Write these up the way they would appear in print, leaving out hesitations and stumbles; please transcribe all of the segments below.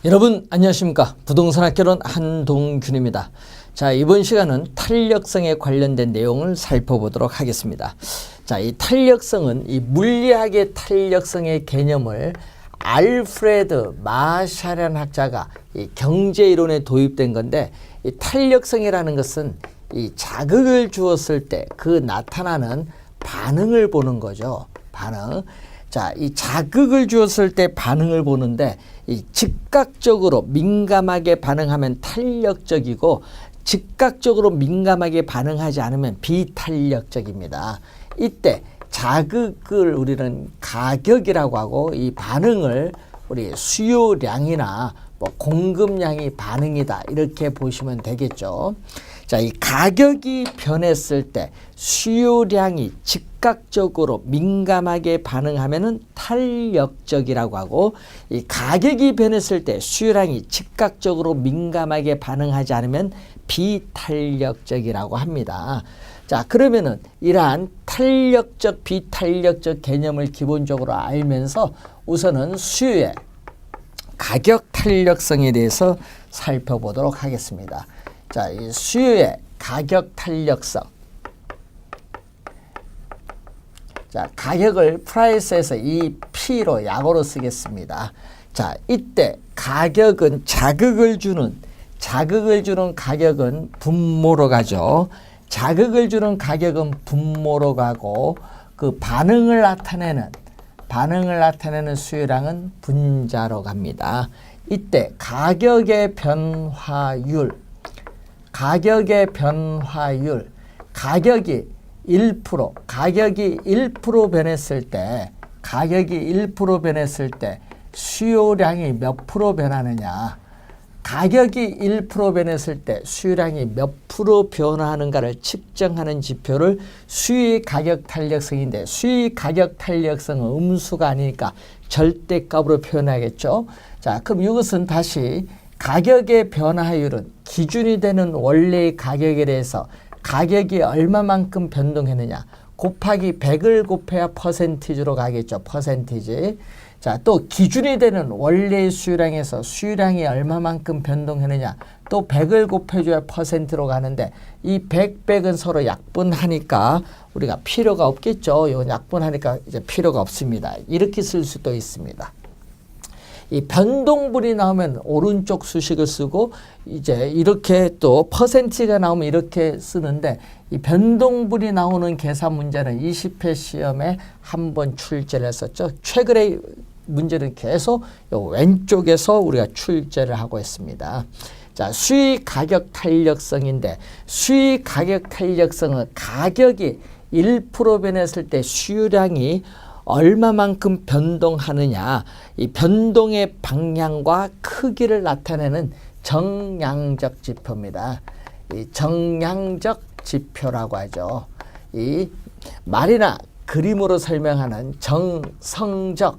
여러분 안녕하십니까. 부동산학개론 한동균입니다. 자, 이번 시간은 탄력성에 관련된 내용을 살펴보도록 하겠습니다. 자, 이 탄력성은 이 물리학의 탄력성의 개념을 알프레드 마샬이라는 학자가 이 경제이론에 도입된 건데, 이 탄력성이라는 것은 이 자극을 주었을 때 그 나타나는 반응을 보는 거죠. 반응. 자, 이 자극을 주었을 때 반응을 보는데, 이 즉각적으로 민감하게 반응하면 탄력적이고 즉각적으로 민감하게 반응하지 않으면 비탄력적입니다. 이때 자극을 우리는 가격이라고 하고, 이 반응을 우리 수요량이나 뭐 공급량이 반응이다 이렇게 보시면 되겠죠. 자, 이 가격이 변했을 때 수요량이 즉각적으로 민감하게 반응하면은 탄력적이라고 하고, 이 가격이 변했을 때 수요량이 즉각적으로 민감하게 반응하지 않으면 비탄력적이라고 합니다. 자, 그러면은 이러한 탄력적, 비탄력적 개념을 기본적으로 알면서 우선은 수요의 가격 탄력성에 대해서 살펴보도록 하겠습니다. 자, 이 수요의 가격 탄력성. 자, 가격을 프라이스에서 이 P로 약어로 쓰겠습니다. 자, 이때 가격은 자극을 주는 가격은 분모로 가죠. 자극을 주는 가격은 분모로 가고, 그 반응을 나타내는 수요량은 분자로 갑니다. 이때 가격의 변화율, 가격이 1% 변했을 때 수요량이 몇 프로 변하느냐, 가격이 1% 변했을 때 수요량이 몇 프로 변화하는가를 측정하는 지표를 수의 가격 탄력성인데, 수의 가격 탄력성은 음수가 아니니까 절대값으로 표현하겠죠. 자, 그럼 이것은 다시 가격의 변화율은 기준이 되는 원래의 가격에 대해서 가격이 얼마만큼 변동했느냐 곱하기 100을 곱해야 퍼센티지로 가겠죠. 퍼센티지. 자, 또 기준이 되는 원래의 수요량에서 수요량이 얼마만큼 변동했느냐 또 100을 곱해줘야 퍼센트로 가는데, 이 100은 서로 약분하니까 우리가 필요가 없겠죠. 이건 약분하니까 이제 필요가 없습니다. 이렇게 쓸 수도 있습니다. 이 변동분이 나오면 오른쪽 수식을 쓰고, 이제 이렇게 또 퍼센티가 나오면 이렇게 쓰는데, 이 변동분이 나오는 계산 문제는 20회 시험에 한 번 출제를 했었죠. 최근에 문제는 계속 요 왼쪽에서 우리가 출제를 하고 있습니다. 자, 수의 가격 탄력성인데, 수의 가격 탄력성은 가격이 1% 변했을 때 수요량이 얼마만큼 변동하느냐, 이 변동의 방향과 크기를 나타내는 정량적 지표입니다. 이 정량적 지표라고 하죠. 이 말이나 그림으로 설명하는 정성적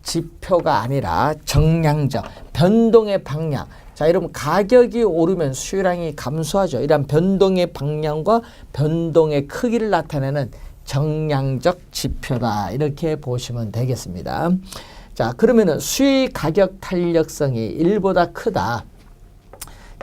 지표가 아니라 정량적, 변동의 방향. 자, 여러분 가격이 오르면 수요량이 감소하죠. 이런 변동의 방향과 변동의 크기를 나타내는 정량적 지표다 이렇게 보시면 되겠습니다. 자, 그러면은 수의 가격 탄력성이 1보다 크다.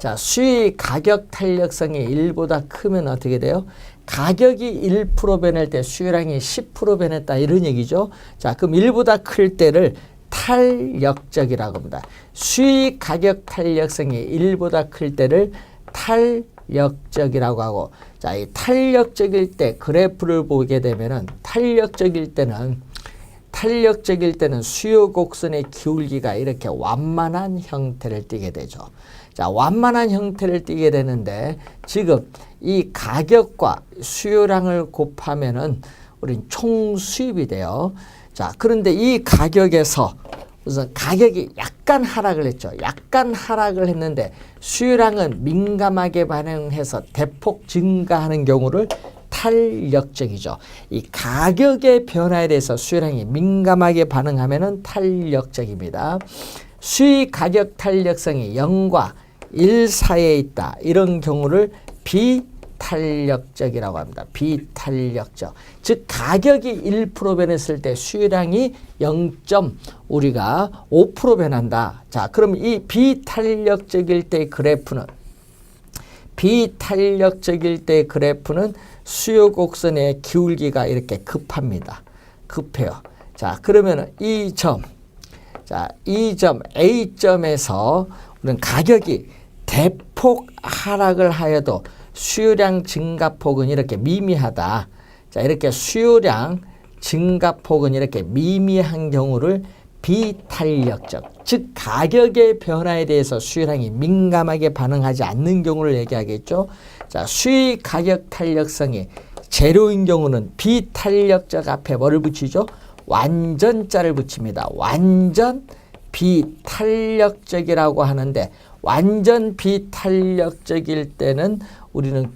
자, 수의 가격 탄력성이 1보다 크면 어떻게 돼요? 가격이 1% 변할 때 수요량이 10% 변했다 이런 얘기죠. 자, 그럼 1보다 클 때를 탄력적이라고 합니다. 수의 가격 탄력성이 1보다 클 때를 탄력적이라고 하고, 자, 이 탄력적일 때 그래프를 보게 되면은 탄력적일 때는 수요 곡선의 기울기가 이렇게 완만한 형태를 띠게 되죠. 자, 완만한 형태를 띠게 되는데, 지금 이 가격과 수요량을 곱하면은 우린 총 수입이 돼요. 자, 그런데 이 가격에서 우선 가격이 약간 하락을 했죠. 약간 하락을 했는데 수요량은 민감하게 반응해서 대폭 증가하는 경우를 탄력적이죠. 이 가격의 변화에 대해서 수요량이 민감하게 반응하면은 탄력적입니다. 수의 가격 탄력성이 0과 1 사이에 있다. 이런 경우를 비탄력적이라고 합니다. 비탄력적. 즉 가격이 1% 변했을 때 수요량이 0.5% 변한다. 자, 그럼 이 비탄력적일 때 그래프는 수요 곡선의 기울기가 이렇게 급합니다. 급해요. 자, 그러면 이 점 A점에서 우리는 가격이 대폭 하락을 하여도 수요량 증가폭은 이렇게 미미하다. 자, 이렇게 수요량 증가폭은 이렇게 미미한 경우를 비탄력적, 즉 가격의 변화에 대해서 수요량이 민감하게 반응하지 않는 경우를 얘기하겠죠. 자, 수의 가격 탄력성이 제로인 경우는 비탄력적 앞에 뭐를 붙이죠? 완전자를 붙입니다. 완전 비탄력적이라고 하는데, 완전 비탄력적일 때는 우리는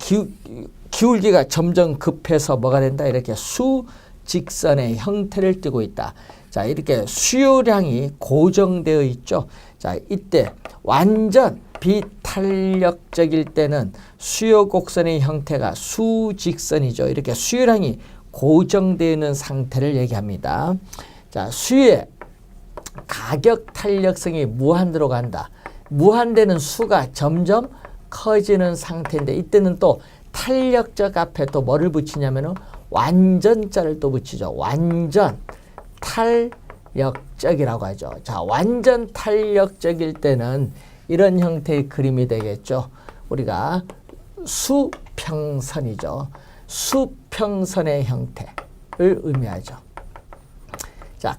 기울기가 점점 급해서 뭐가 된다? 이렇게 수직선의 형태를 띠고 있다. 자, 이렇게 수요량이 고정되어 있죠. 자, 이때 완전 비탄력적일 때는 수요 곡선의 형태가 수직선이죠. 이렇게 수요량이 고정되어 있는 상태를 얘기합니다. 자, 수요의 가격 탄력성이 무한대로 간다. 무한대는 수가 점점 커지는 상태인데, 이때는 또 탄력적 앞에 또 뭐를 붙이냐면은 완전자를 또 붙이죠. 완전 탄력적이라고 하죠. 자, 완전 탄력적일 때는 이런 형태의 그림이 되겠죠. 우리가 수평선이죠. 수평선의 형태를 의미하죠. 자,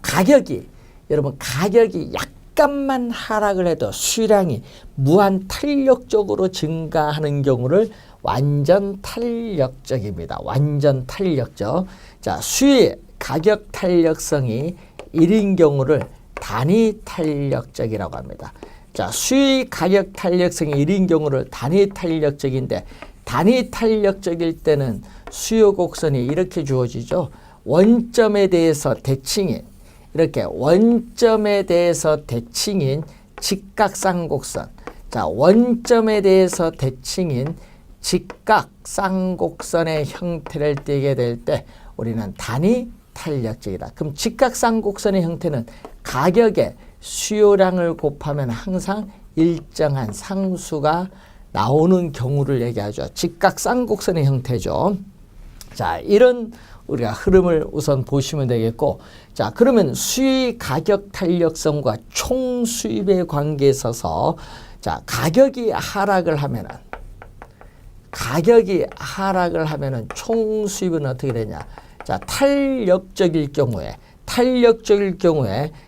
여러분 가격이 약간만 하락을 해도 수요량이 무한 탄력적으로 증가하는 경우를 완전 탄력적입니다. 완전 탄력적. 자, 수요의 가격 탄력성이 1인 경우를 단위 탄력적이라고 합니다. 자, 수요의 가격 탄력성이 1인 경우를 단위 탄력적인데, 단위 탄력적일 때는 수요 곡선이 이렇게 주어지죠. 원점에 대해서 대칭인, 이렇게 원점에 대해서 대칭인 직각쌍곡선. 자, 원점에 대해서 대칭인 직각쌍곡선의 형태를 띠게 될 때 우리는 단위 탄력적이다. 그럼 직각쌍곡선의 형태는 가격의 수요량을 곱하면 항상 일정한 상수가 나오는 경우를 얘기하죠. 직각쌍곡선의 형태죠. 자, 이런 우리가 흐름을 우선 보시면 되겠고, 자, 그러면 수의 가격 탄력성과 총 수입의 관계에 있어서, 자, 가격이 하락을 하면은 총 수입은 어떻게 되냐? 자, 탄력적일 경우에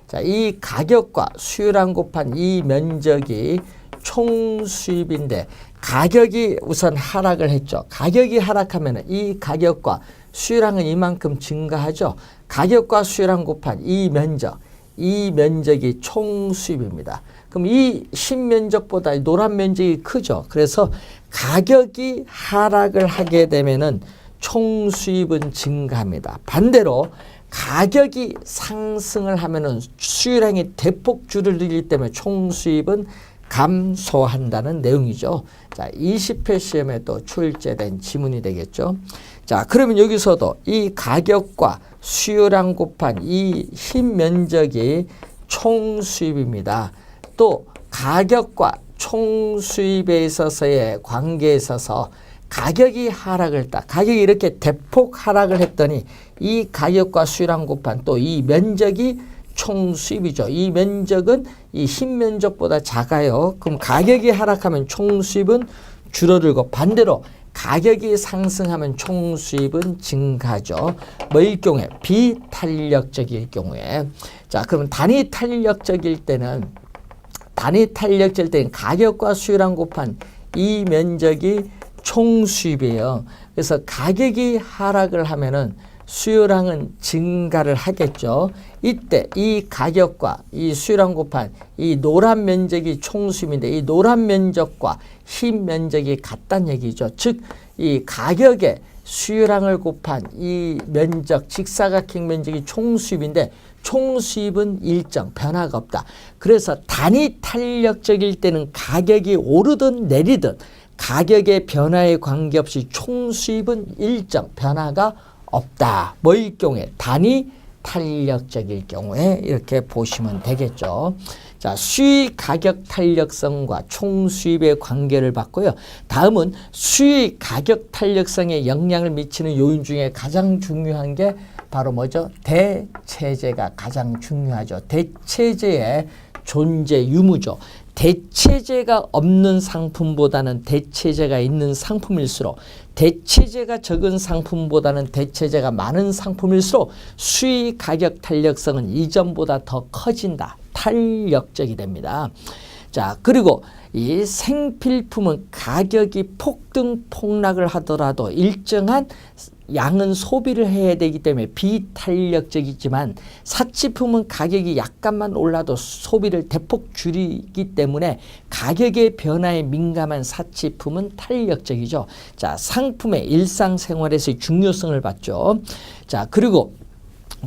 자, 이 가격과 수요량 곱한 이 면적이 총 수입인데, 가격이 우선 하락을 했죠. 가격이 하락하면 이 가격과 수요량은 이만큼 증가하죠. 가격과 수요량 곱한 이 면적이 총 수입입니다. 그럼 이 흰 면적보다 노란 면적이 크죠. 그래서 가격이 하락을 하게 되면은 총 수입은 증가합니다. 반대로 가격이 상승을 하면은 수요량이 대폭 줄어들기 때문에 총 수입은 감소한다는 내용이죠. 자, 20회 시험에 또 출제된 지문이 되겠죠. 자, 그러면 여기서도 이 가격과 수요량 곱한 이 흰 면적이 총 수입입니다. 또 가격과 총 수입에 있어서의 관계에 있어서 가격이 하락을 했다. 가격이 이렇게 대폭 하락을 했더니 이 가격과 수요량 곱한 또 이 면적이 총 수입이죠. 이 면적은 이 흰 면적보다 작아요. 그럼 가격이 하락하면 총 수입은 줄어들고, 반대로 가격이 상승하면 총 수입은 증가하죠. 뭐일 경우에? 비탄력적일 경우에. 자, 그러면 단위 탄력적일 때는 가격과 수요량 곱한 이 면적이 총 수입이에요. 그래서 가격이 하락을 하면은 수요량은 증가를 하겠죠. 이때 이 가격과 이 수요량 곱한 이 노란 면적이 총 수입인데, 이 노란 면적과 흰 면적이 같다는 얘기죠. 즉, 이 가격의 수요량을 곱한 이 면적, 직사각형 면적이 총 수입인데, 총 수입은 일정, 변화가 없다. 그래서 단위 탄력적일 때는 가격이 오르든 내리든 가격의 변화에 관계없이 총 수입은 일정 변화가 없다. 뭐일 경우에 단위 탄력적일 경우에 이렇게 보시면 되겠죠. 자, 수익 가격 탄력성과 총 수입의 관계를 봤고요. 다음은 수익 가격 탄력성에 영향을 미치는 요인 중에 가장 중요한 게 바로 뭐죠? 대체재가 가장 중요하죠. 대체재의 존재 유무죠. 대체재가 없는 상품보다는 대체재가 있는 상품일수록, 대체재가 적은 상품보다는 대체재가 많은 상품일수록 수익 가격 탄력성은 이전보다 더 커진다. 탄력적이 됩니다. 자, 그리고 이 생필품은 가격이 폭등 폭락을 하더라도 일정한 양은 소비를 해야 되기 때문에 비탄력적이지만, 사치품은 가격이 약간만 올라도 소비를 대폭 줄이기 때문에 가격의 변화에 민감한 사치품은 탄력적이죠. 자, 상품의 일상생활에서의 중요성을 봤죠. 자, 그리고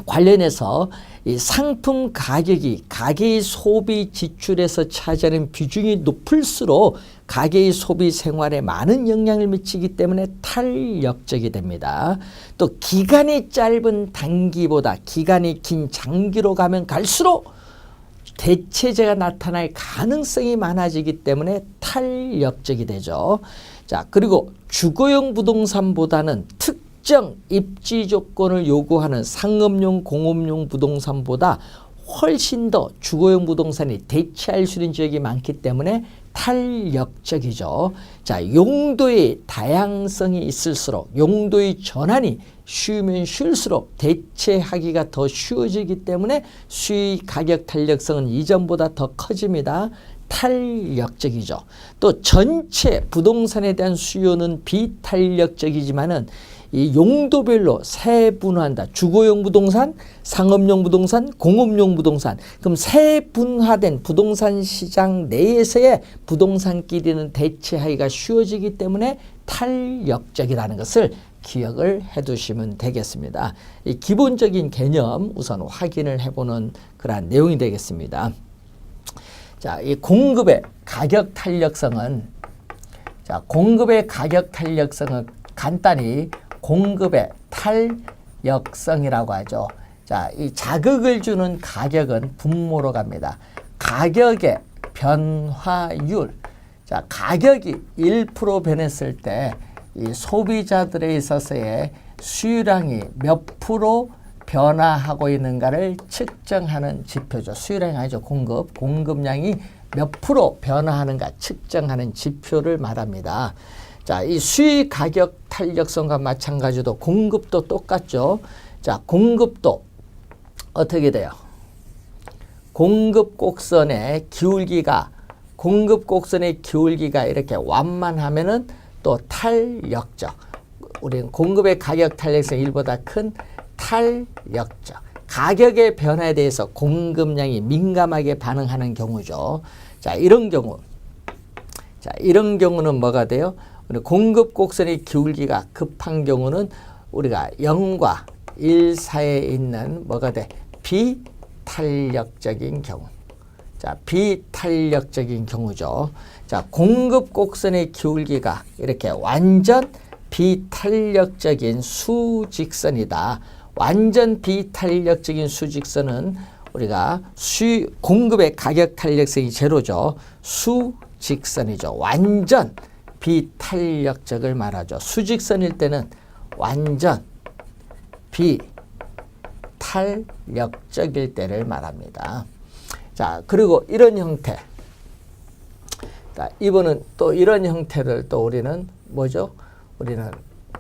관련해서 이 상품 가격이 가계의 소비 지출에서 차지하는 비중이 높을수록 가계의 소비 생활에 많은 영향을 미치기 때문에 탄력적이 됩니다. 또 기간이 짧은 단기보다 기간이 긴 장기로 가면 갈수록 대체재가 나타날 가능성이 많아지기 때문에 탄력적이 되죠. 자, 그리고 주거용 부동산보다는 특정 입지 조건을 요구하는 상업용, 공업용 부동산보다 훨씬 더 주거용 부동산이 대체할 수 있는 지역이 많기 때문에 탄력적이죠. 자, 용도의 다양성이 있을수록, 용도의 전환이 쉬우면 쉬울수록 대체하기가 더 쉬워지기 때문에 수익 가격 탄력성은 이전보다 더 커집니다. 탄력적이죠. 또 전체 부동산에 대한 수요는 비탄력적이지만은 이 용도별로 세분화한다. 주거용 부동산, 상업용 부동산, 공업용 부동산. 그럼 세분화된 부동산 시장 내에서의 부동산끼리는 대체하기가 쉬워지기 때문에 탄력적이라는 것을 기억을 해 두시면 되겠습니다. 이 기본적인 개념 우선 확인을 해보는 그러한 내용이 되겠습니다. 자, 이 공급의 가격 탄력성은, 자, 공급의 가격 탄력성은 간단히 공급의 탄력성이라고 하죠. 자, 이 자극을 주는 가격은 분모로 갑니다. 가격의 변화율. 자, 가격이 1% 변했을 때 이 소비자들에 있어서의 수요량이 몇 프로 변화하고 있는가를 측정하는 지표죠. 수요량이 아니죠. 공급량이 몇 프로 변화하는가 측정하는 지표를 말합니다. 자, 이 수익 가격 탄력성과 마찬가지로 공급도 똑같죠. 자, 공급도 어떻게 돼요? 공급 곡선의 기울기가 이렇게 완만하면은 또 탄력적. 우리는 공급의 가격 탄력성이 1보다 큰 탄력적. 가격의 변화에 대해서 공급량이 민감하게 반응하는 경우죠. 자, 이런 경우는 뭐가 돼요? 공급 곡선의 기울기가 급한 경우는 우리가 0과 1 사이에 있는 뭐가 돼? 비탄력적인 경우. 자, 비탄력적인 경우죠. 자, 공급 곡선의 기울기가 이렇게 완전 비탄력적인 수직선이다. 완전 비탄력적인 수직선은 우리가 공급의 가격 탄력성이 제로죠. 수직선이죠. 완전 비탄력적을 말하죠. 수직선일 때는 완전 비탄력적일 때를 말합니다. 자, 그리고 이런 형태. 자, 이번은 또 이런 형태를 또 우리는 뭐죠? 우리는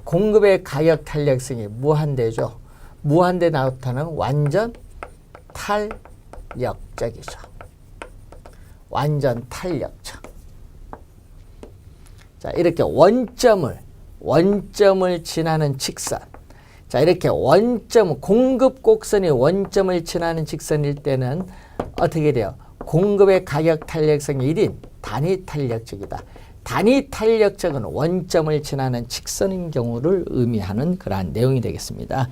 공급의 가격 탄력성이 무한대죠. 무한대 나타나는 완전 탄력적이죠. 완전 탄력적. 자, 이렇게 원점을 지나는 직선. 자, 이렇게 공급 곡선이 원점을 지나는 직선일 때는 어떻게 돼요? 공급의 가격 탄력성이 1인 단위 탄력적이다. 단위 탄력적은 원점을 지나는 직선인 경우를 의미하는 그러한 내용이 되겠습니다.